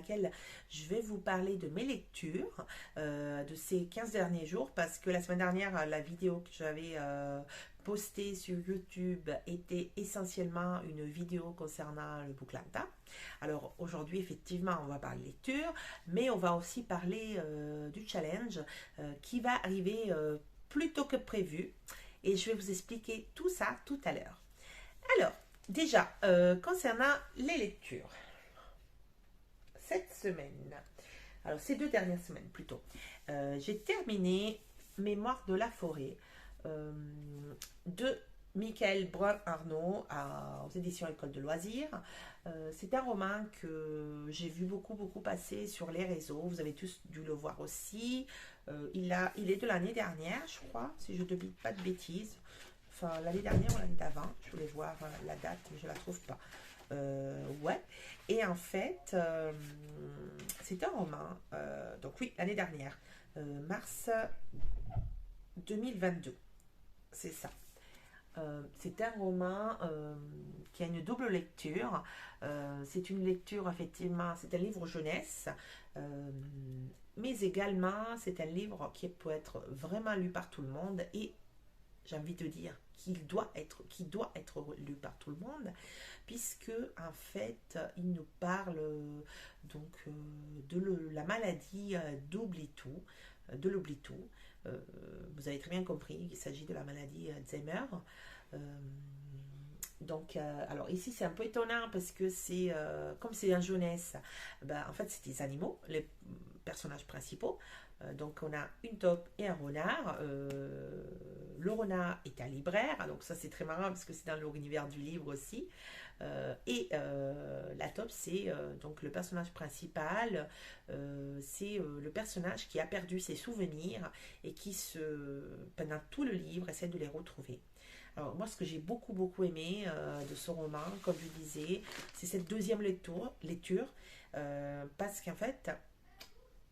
laquelle je vais vous parler de mes lectures de ces 15 derniers jours, parce que la semaine dernière, la vidéo que j'avais postée sur YouTube était essentiellement une vidéo concernant le Booklanta. Alors aujourd'hui, effectivement, on va parler lecture, mais on va aussi parler du challenge qui va arriver plus tôt que prévu, et je vais vous expliquer tout ça tout à l'heure. Alors, déjà, concernant les lectures, cette semaine, alors ces 2 dernières semaines plutôt, j'ai terminé Mémoire de la forêt de Michael Brun-Arnaud aux éditions École de loisirs. C'est un roman que j'ai vu beaucoup passer sur les réseaux. Vous avez tous dû le voir aussi. Il est de l'année dernière, je crois, si je ne dis pas de bêtises. Enfin, l'année dernière ou l'année d'avant. Je voulais voir la date, mais je ne la trouve pas. Ouais. Et en fait, c'est un roman. Donc oui, l'année dernière. Mars 2022. C'est ça. C'est un roman qui a une double lecture. C'est une lecture, effectivement, c'est un livre jeunesse, mais également c'est un livre qui peut être vraiment lu par tout le monde, et j'ai envie de dire qui doit être lu par tout le monde, puisque en fait il nous parle de la maladie de l'oubli-tout. Vous avez très bien compris, il s'agit de la maladie Alzheimer. Euh, alors ici c'est un peu étonnant parce que comme c'est en jeunesse, ben, en fait c'est des animaux, les personnages principaux. Donc on a une taupe et un renard. Le renard est un libraire, donc ça c'est très marrant parce que c'est dans l'univers du livre aussi. La taupe, c'est donc le personnage principal. C'est le personnage qui a perdu ses souvenirs et qui pendant tout le livre essaie de les retrouver. Alors moi, ce que j'ai beaucoup aimé de ce roman, comme je disais, c'est cette deuxième lecture, parce qu'en fait,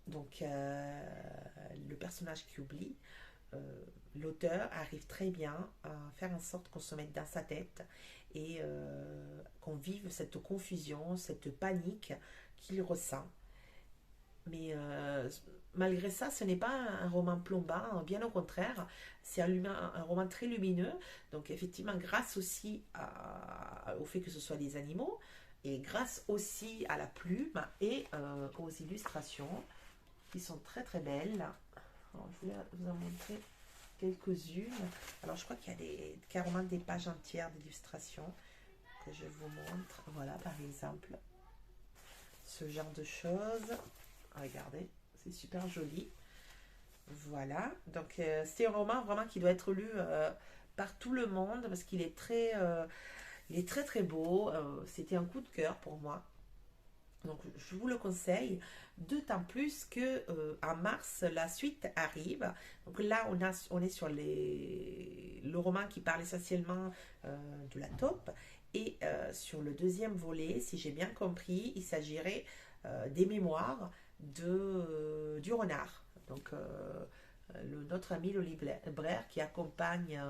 donc le personnage qui oublie, l'auteur arrive très bien à faire en sorte qu'on se mette dans sa tête et qu'on vive cette confusion, cette panique qu'il ressent. Mais malgré ça, ce n'est pas un roman plombant, bien au contraire, c'est un roman très lumineux. Donc effectivement, grâce aussi au fait que ce soit des animaux, et grâce aussi à la plume et aux illustrations qui sont très belles. Alors, je voulais vous en montrer quelques-unes. Alors je crois qu'il y a carrément des pages entières d'illustrations que je vous montre. Voilà, par exemple, ce genre de choses. Regardez, c'est super joli. Voilà, donc c'est un roman vraiment qui doit être lu par tout le monde parce qu'il est il est très beau. C'était un coup de cœur pour moi. Donc je vous le conseille, d'autant plus que en mars la suite arrive. Donc là on est sur le roman qui parle essentiellement de la taupe, et sur le deuxième volet, si j'ai bien compris, il s'agirait des mémoires du renard. Donc notre ami le libraire qui accompagne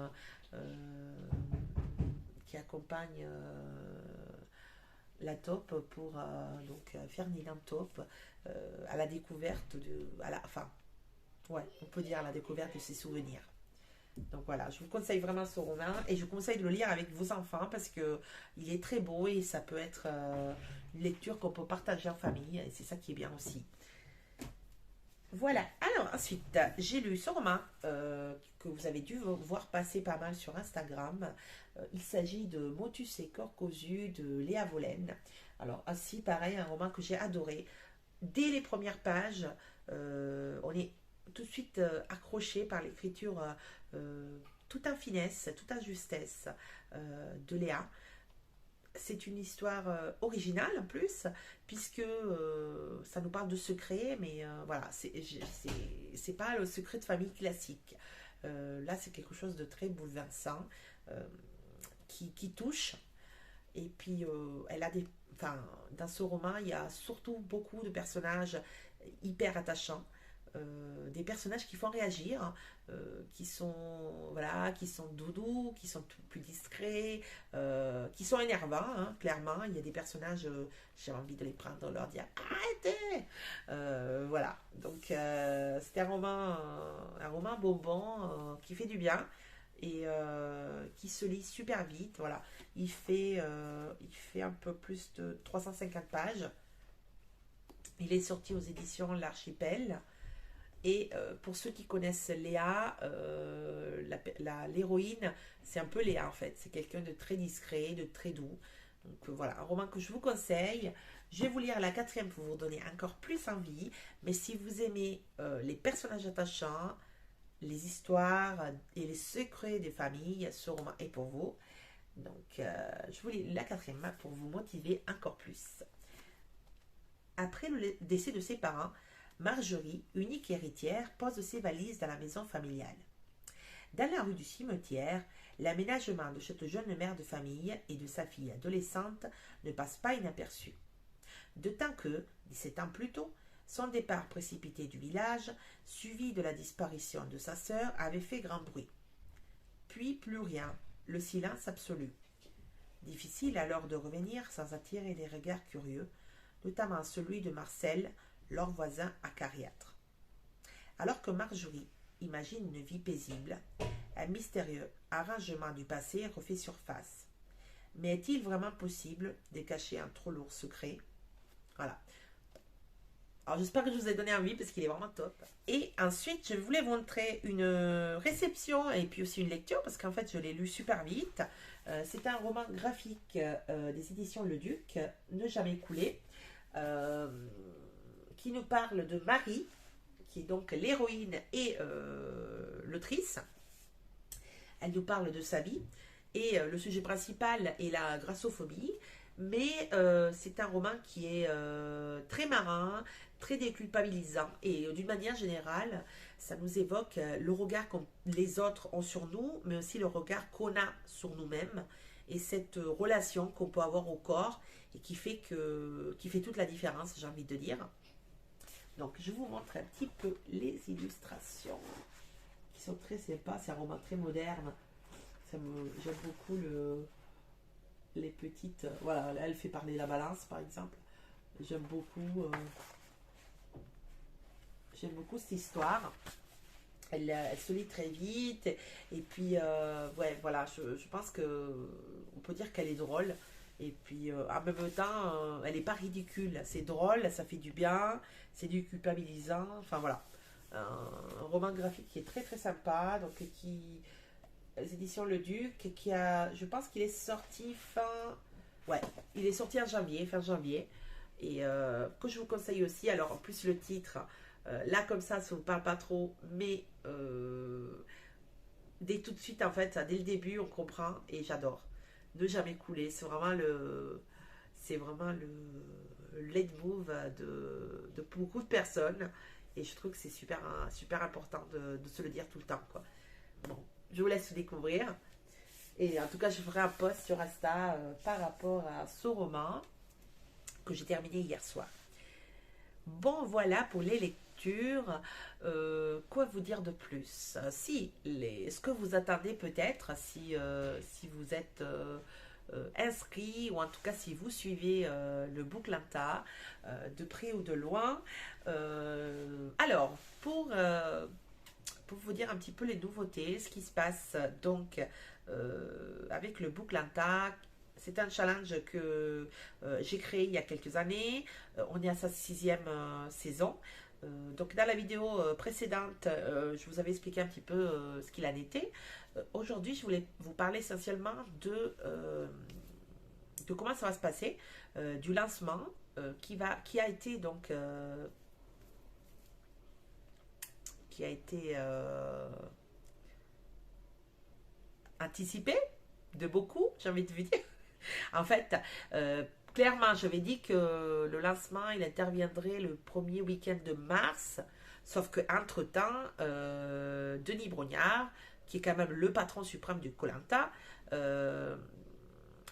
la taupe pour Ferdinand Taupe à la découverte on peut dire à la découverte de ses souvenirs. Donc voilà, je vous conseille vraiment ce roman et je vous conseille de le lire avec vos enfants parce que il est très beau et ça peut être une lecture qu'on peut partager en famille, et c'est ça qui est bien aussi. Voilà, alors ensuite, j'ai lu ce roman que vous avez dû voir passer pas mal sur Instagram. Il s'agit de Motus et Corps Cosu de Léa Vollen. Alors ainsi, pareil, un roman que j'ai adoré. Dès les premières pages, on est tout de suite accroché par l'écriture tout en finesse, tout en justesse de Léa. C'est une histoire originale en plus, puisque ça nous parle de secret, mais voilà, c'est pas le secret de famille classique. Là, c'est quelque chose de très bouleversant qui touche. Et puis, dans ce roman, il y a surtout beaucoup de personnages hyper attachants. des personnages qui font réagir, hein, qui sont voilà, qui sont doudous, qui sont tout plus discrets, qui sont énervants, hein, clairement. Il y a des personnages, j'ai envie de les prendre, de leur dire arrêtez. Voilà. Donc c'était un roman bonbon qui fait du bien et qui se lit super vite. Voilà. Il fait un peu plus de 350 pages. Il est sorti aux éditions L'Archipel. Et pour ceux qui connaissent Léa, l'héroïne, c'est un peu Léa en fait. C'est quelqu'un de très discret, de très doux. Donc voilà, un roman que je vous conseille. Je vais vous lire la quatrième pour vous donner encore plus envie. Mais si vous aimez les personnages attachants, les histoires et les secrets des familles, ce roman est pour vous. Donc je vous lis la quatrième pour vous motiver encore plus. Après le décès de ses parents, Marjorie, unique héritière, pose ses valises dans la maison familiale. Dans la rue du cimetière, l'aménagement de cette jeune mère de famille et de sa fille adolescente ne passe pas inaperçu. D'autant que, 17 ans plus tôt, son départ précipité du village, suivi de la disparition de sa sœur, avait fait grand bruit. Puis plus rien, le silence absolu. Difficile alors de revenir sans attirer des regards curieux, notamment celui de Marcel, leur voisin acariâtre. Alors que Marjorie imagine une vie paisible, un mystérieux arrangement du passé refait surface. Mais est-il vraiment possible de cacher un trop lourd secret? Voilà. Alors j'espère que je vous ai donné envie parce qu'il est vraiment top. Et ensuite, je voulais vous montrer une réception et puis aussi une lecture parce qu'en fait, je l'ai lu super vite. C'est un roman graphique des éditions Le Duc, Ne jamais couler. Qui nous parle de Marie, qui est donc l'héroïne et l'autrice. Elle nous parle de sa vie et le sujet principal est la grassophobie, mais c'est un roman qui est très marrant, très déculpabilisant et d'une manière générale, ça nous évoque le regard que les autres ont sur nous, mais aussi le regard qu'on a sur nous-mêmes et cette relation qu'on peut avoir au corps et qui fait toute la différence, j'ai envie de dire. Donc, je vous montre un petit peu les illustrations qui sont très sympas. C'est un roman très moderne. J'aime beaucoup les petites. Voilà, là, elle fait parler la balance, par exemple. J'aime beaucoup cette histoire. Elle se lit très vite. Et puis, ouais, voilà, je pense on peut dire qu'elle est drôle. Et puis, en même temps, elle n'est pas ridicule. C'est drôle, ça fait du bien, c'est du culpabilisant. Enfin, voilà. Un roman graphique qui est très, très sympa. Donc, les éditions Le Duc, je pense qu'il est sorti ouais, il est sorti en janvier, fin janvier. Et que je vous conseille aussi. Alors, en plus, le titre, là, comme ça ne vous parle pas trop. Mais, dès tout de suite, en fait, dès le début, on comprend. Et j'adore. Ne jamais couler, c'est vraiment le leitmotiv de beaucoup de personnes et je trouve que c'est super important de se le dire tout le temps, quoi. Bon, je vous laisse découvrir et en tout cas je ferai un post sur Insta par rapport à ce roman que j'ai terminé hier soir. Bon, voilà pour les lectures. Quoi vous dire de plus? Ce que vous attendez peut-être, si vous êtes inscrit, ou en tout cas si vous suivez le Booklanta de près ou de loin. Alors, pour vous dire un petit peu les nouveautés, ce qui se passe donc avec le Booklanta. C'est un challenge que j'ai créé il y a quelques années. On est à sa 6e saison. Donc dans la vidéo précédente, je vous avais expliqué un petit peu ce qu'il en était. Aujourd'hui, je voulais vous parler essentiellement de comment ça va se passer, du lancement qui a été donc anticipé de beaucoup, j'ai envie de vous dire. En fait, clairement, j'avais dit que le lancement, il interviendrait le premier week-end de mars, sauf qu'entre-temps, Denis Brognard, qui est quand même le patron suprême du koh a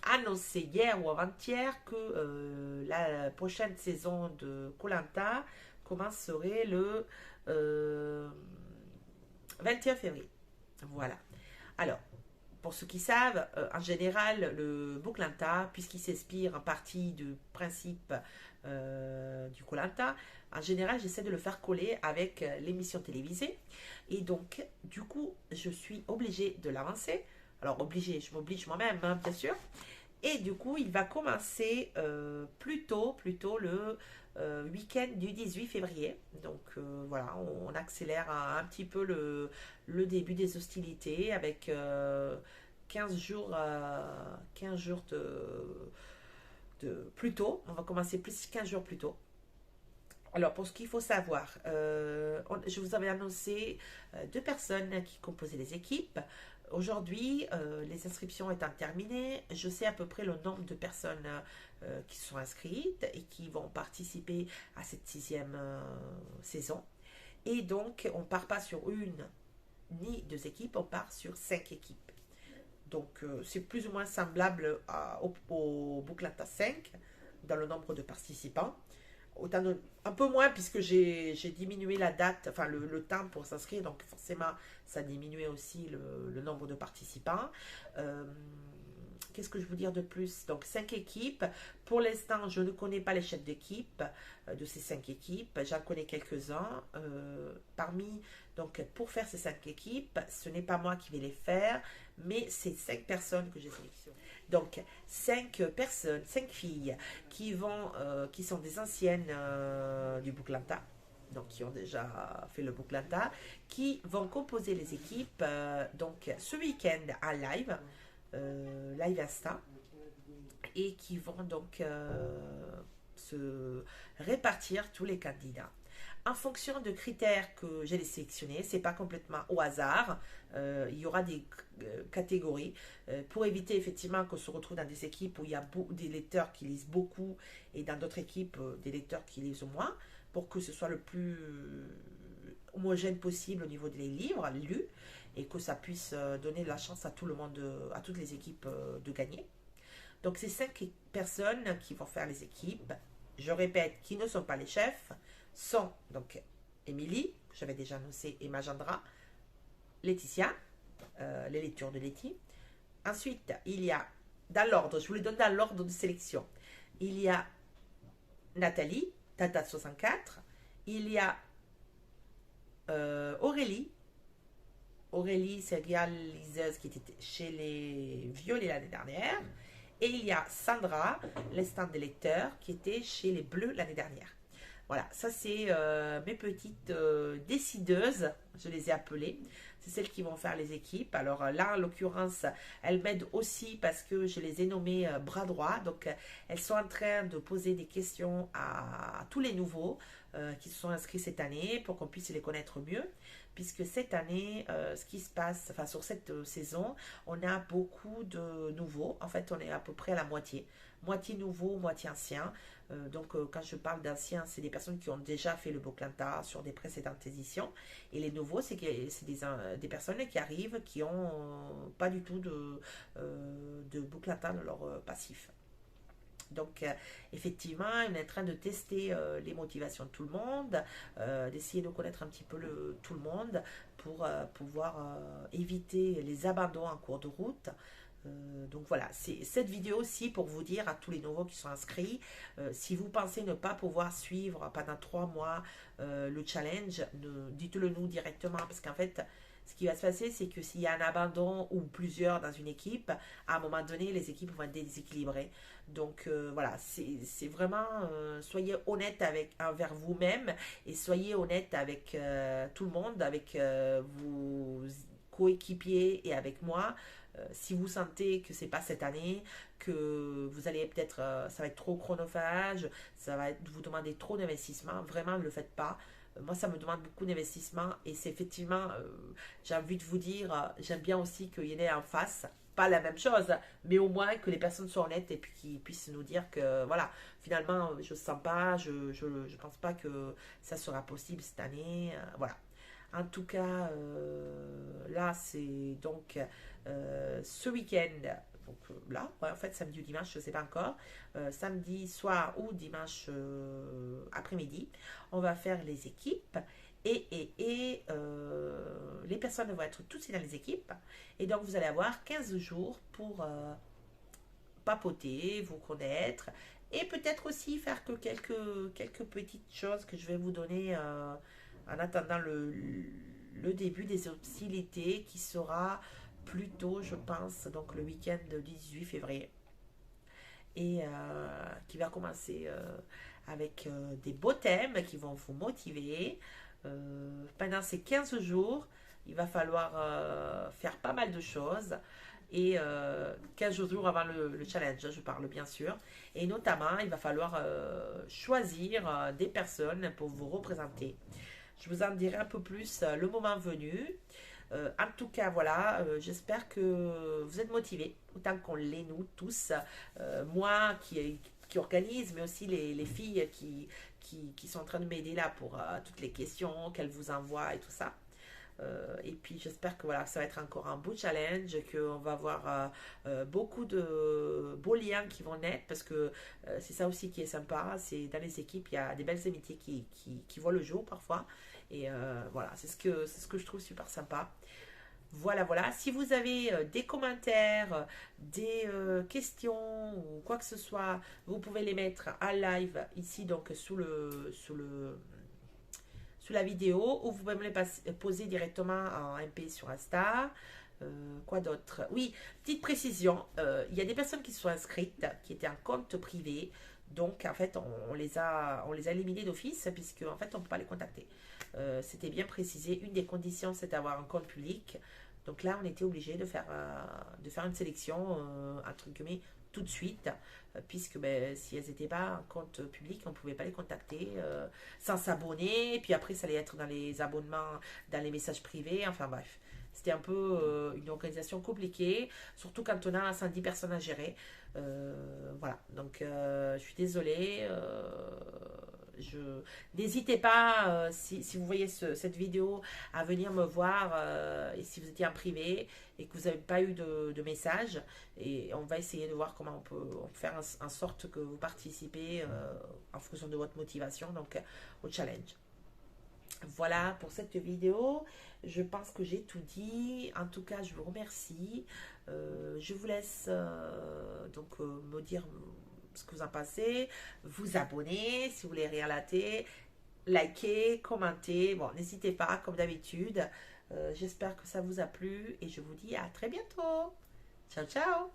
annoncé hier ou avant-hier que la prochaine saison de koh commencerait le 21 février. Voilà. Alors, pour ceux qui savent, en général, le Booklanta, puisqu'il s'inspire en partie du principe du koh en général, j'essaie de le faire coller avec l'émission télévisée. Et donc, du coup, je suis obligée de l'avancer. Alors, obligée, je m'oblige moi-même, hein, bien sûr. Et du coup, il va commencer plutôt le week-end du 18 février. Donc voilà, on accélère un petit peu le début des hostilités avec 15 jours, 15 jours de plus tôt. On va commencer plus 15 jours plus tôt. Alors, pour ce qu'il faut savoir, je vous avais annoncé deux personnes qui composaient les équipes. Aujourd'hui, les inscriptions étant terminées, je sais à peu près le nombre de personnes qui sont inscrites et qui vont participer à cette 6e saison. Et donc, on ne part pas sur une ni deux équipes, on part sur 5 équipes. Donc, c'est plus ou moins semblable au Booklanta 5 dans le nombre de participants. Un peu moins puisque j'ai diminué la date, enfin le temps pour s'inscrire, donc forcément ça a diminué aussi le nombre de participants. Qu'est-ce que je veux dire de plus? Donc 5 équipes. Pour l'instant, je ne connais pas les chefs d'équipe de ces 5 équipes. J'en connais quelques-uns. Donc pour faire ces 5 équipes, ce n'est pas moi qui vais les faire, mais c'est 5 personnes que j'ai sélectionnées. Donc 5 personnes, 5 filles qui sont des anciennes du Booklanta, donc qui ont déjà fait le Booklanta, qui vont composer les équipes donc ce week-end en live, live Insta, et qui vont donc se répartir tous les candidats. En fonction de critères que j'ai sélectionnés, c'est pas complètement au hasard. Il y aura des catégories pour éviter effectivement qu'on se retrouve dans des équipes où il y a des lecteurs qui lisent beaucoup et dans d'autres équipes des lecteurs qui lisent moins, pour que ce soit le plus homogène possible au niveau des livres lus et que ça puisse donner la chance à tout le monde, à toutes les équipes de gagner. Donc c'est 5 personnes qui vont faire les équipes. Je répète, qui ne sont pas les chefs, sont donc Émilie, que j'avais déjà annoncé, et Majandra, Laetitia, les lectures de Letty. Ensuite, il y a, dans l'ordre, je vous les donne dans l'ordre de sélection, il y a Nathalie, Tata64, il y a Aurélie, c'est réaliseuse qui était chez les Violets l'année dernière, et il y a Sandra, l'instant des lecteurs, qui était chez les Bleus l'année dernière. Voilà, ça c'est mes petites décideuses, je les ai appelées. C'est celles qui vont faire les équipes. Alors là, en l'occurrence, elles m'aident aussi parce que je les ai nommées bras droit. Donc, elles sont en train de poser des questions à tous les nouveaux qui se sont inscrits cette année pour qu'on puisse les connaître mieux. Puisque cette année, ce qui se passe, enfin sur cette saison, on a beaucoup de nouveaux. En fait, on est à peu près à la moitié. Moitié nouveau, moitié ancien. Donc, quand je parle d'anciens, c'est des personnes qui ont déjà fait le Booklanta sur des précédentes éditions. Et les nouveaux, c'est des personnes qui arrivent qui n'ont pas du tout de Booklanta dans leur passif. Donc, effectivement, on est en train de tester les motivations de tout le monde, d'essayer de connaître un petit peu tout le monde pour pouvoir éviter les abandons en cours de route. Donc voilà, c'est cette vidéo aussi pour vous dire à tous les nouveaux qui sont inscrits, si vous pensez ne pas pouvoir suivre pendant 3 mois le challenge, dites-le nous directement, parce qu'en fait, ce qui va se passer, c'est que s'il y a un abandon ou plusieurs dans une équipe, à un moment donné, les équipes vont être déséquilibrées. Donc voilà, c'est vraiment, soyez honnête envers vous-même et soyez honnête avec tout le monde, avec vos coéquipiers et avec moi. Si vous sentez que c'est pas cette année, que vous allez peut-être, ça va être trop chronophage, ça va vous demander trop d'investissement, vraiment ne le faites pas. Moi, ça me demande beaucoup d'investissement et c'est effectivement, j'ai envie de vous dire, j'aime bien aussi qu'il y en ait en face, pas la même chose, mais au moins que les personnes soient honnêtes et puis qu'ils puissent nous dire que voilà, finalement, je ne sens pas, je pense pas que ça sera possible cette année, voilà. En tout cas, là, c'est donc ce week-end donc là, ouais, en fait samedi ou dimanche, je ne sais pas encore, samedi soir ou dimanche après-midi, on va faire les équipes et les personnes vont être toutes dans les équipes et donc vous allez avoir 15 jours pour papoter, vous connaître et peut-être aussi faire que quelques petites choses que je vais vous donner en attendant le début des hostilités qui sera plutôt, je pense, donc le week-end de 18 février et qui va commencer avec des beaux thèmes qui vont vous motiver. Pendant ces 15 jours, il va falloir faire pas mal de choses et 15 jours avant le challenge, je parle bien sûr. Et notamment, il va falloir choisir des personnes pour vous représenter. Je vous en dirai un peu plus le moment venu. En tout cas, voilà, j'espère que vous êtes motivés, autant qu'on l'est nous tous. Moi qui organise, mais aussi les filles qui sont en train de m'aider là pour toutes les questions qu'elles vous envoient et tout ça. Et puis j'espère que voilà, ça va être encore un beau challenge, qu'on va avoir beaucoup de beaux liens qui vont naître parce que c'est ça aussi qui est sympa. C'est dans les équipes, il y a des belles amitiés qui voient le jour parfois. Et voilà, c'est ce que je trouve super sympa. Voilà, voilà. Si vous avez des commentaires, des questions ou quoi que ce soit, vous pouvez les mettre en live ici, donc sous la vidéo, ou vous pouvez me les poser directement en MP sur Insta. Quoi d'autre? Oui, petite précision, il y a des personnes qui se sont inscrites, qui étaient en compte privé, donc en fait on les a éliminés d'office puisque en fait on ne peut pas les contacter. C'était bien précisé, une des conditions c'est d'avoir un compte public, donc là on était obligé de faire une sélection entre guillemets tout de suite, puisque ben, si elles n'étaient pas en compte public, on ne pouvait pas les contacter sans s'abonner, puis après ça allait être dans les abonnements, dans les messages privés, enfin bref. C'était un peu une organisation compliquée, surtout quand on a 110 personnes à gérer. Voilà, donc je suis désolée. N'hésitez pas, si vous voyez cette vidéo, à venir me voir et si vous étiez en privé et que vous n'avez pas eu de message. Et on va essayer de voir comment on peut faire en sorte que vous participez en fonction de votre motivation donc au challenge. Voilà pour cette vidéo. Je pense que j'ai tout dit. En tout cas, je vous remercie. Je vous laisse me dire ce que vous en pensez. Vous abonner si vous voulez rien rater. Liker, commenter. Bon, n'hésitez pas, comme d'habitude. J'espère que ça vous a plu et je vous dis à très bientôt. Ciao, ciao!